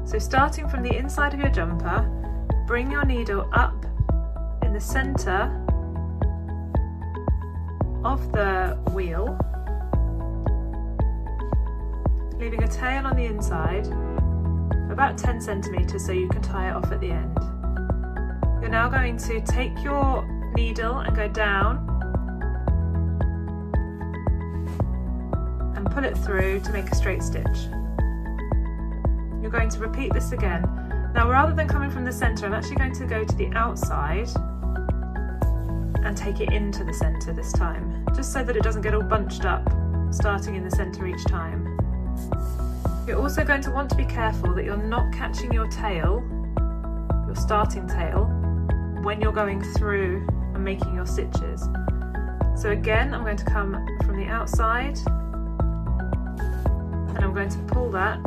So starting from the inside of your jumper, bring your needle up in the center of the wheel, leaving a tail on the inside, about 10 centimeters so you can tie it off at the end. You're now going to take your needle and go down and pull it through to make a straight stitch. You're going to repeat this again. Now, rather than coming from the center, I'm actually going to go to the outside and take it into the center this time, just so that it doesn't get all bunched up, starting in the center each time. You're also going to want to be careful that you're not catching your tail, your starting tail, when you're going through and making your stitches. So again, I'm going to come from the outside and I'm going to pull that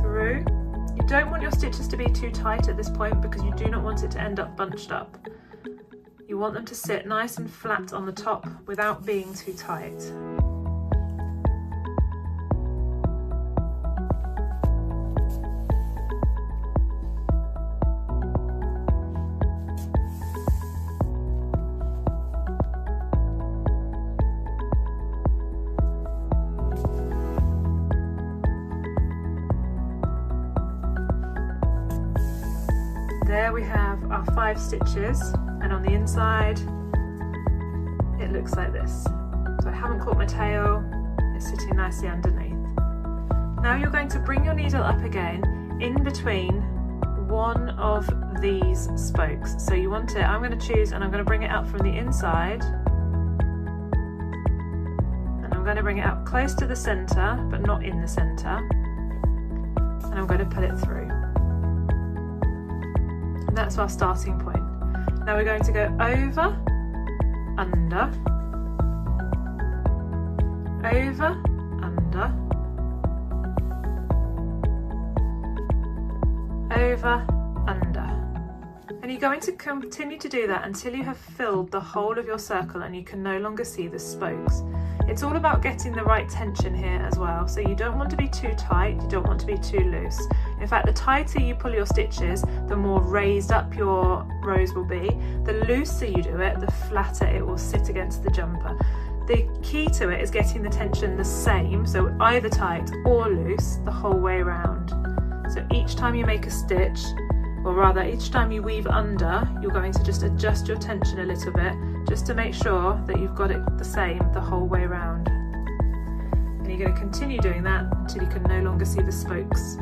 through. You don't want your stitches to be too tight at this point because you do not want it to end up bunched up. You want them to sit nice and flat on the top without being too tight. There we have our 5 stitches, and on the inside it looks like this. So I haven't caught my tail, it's sitting nicely underneath. Now you're going to bring your needle up again in between one of these spokes. So you want it, I'm going to choose, and I'm going to bring it up from the inside, and I'm going to bring it up close to the center but not in the center, and I'm going to pull it through. And that's our starting point. Now we're going to go over, under, over, under, over, under. And you're going to continue to do that until you have filled the whole of your circle and you can no longer see the spokes. It's all about getting the right tension here as well. So you don't want to be too tight, you don't want to be too loose. In fact, the tighter you pull your stitches, the more raised up your rows will be. The looser you do it, the flatter it will sit against the jumper. The key to it is getting the tension the same, so either tight or loose the whole way around. So each time you make a stitch, or rather each time you weave under, you're going to just adjust your tension a little bit, just to make sure that you've got it the same the whole way around. And you're going to continue doing that until you can no longer see the spokes.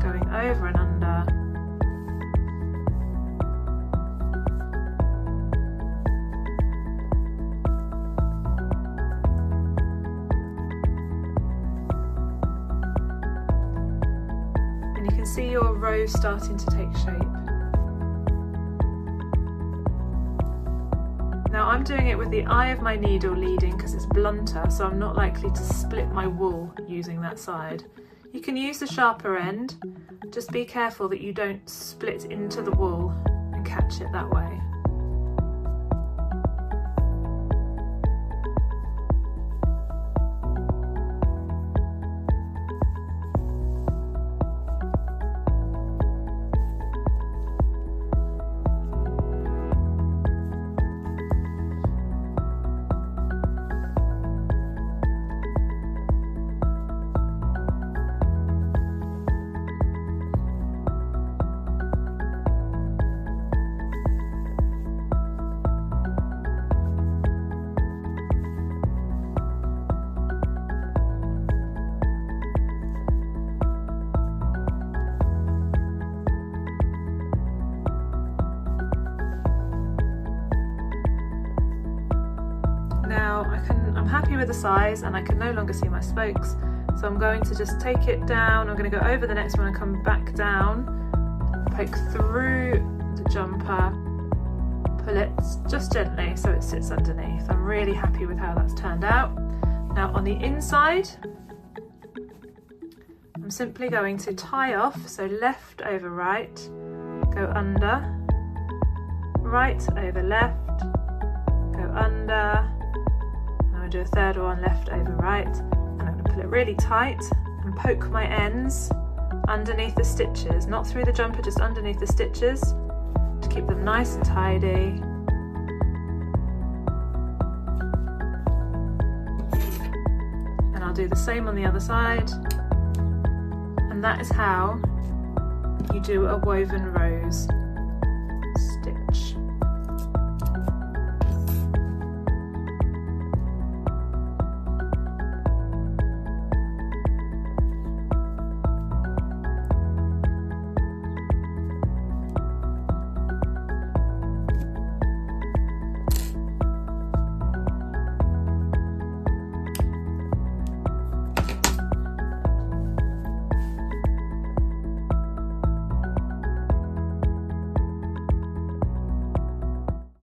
Going over and under. You can see your rows starting to take shape. Now I'm doing it with the eye of my needle leading because it's blunter, so I'm not likely to split my wool using that side. You can use the sharper end, just be careful that you don't split into the wool and catch it that way. Now I'm happy with the size and I can no longer see my spokes, so I'm going to just take it down. I'm going to go over the next one and come back down, poke through the jumper, pull it just gently so it sits underneath. I'm really happy with how that's turned out. Now on the inside, I'm simply going to tie off, so left over right, go under, right over left, go under, going to do a third one left over right, and I'm going to pull it really tight and poke my ends underneath the stitches, not through the jumper, just underneath the stitches, to keep them nice and tidy. And I'll do the same on the other side. And that is how you do a woven rose.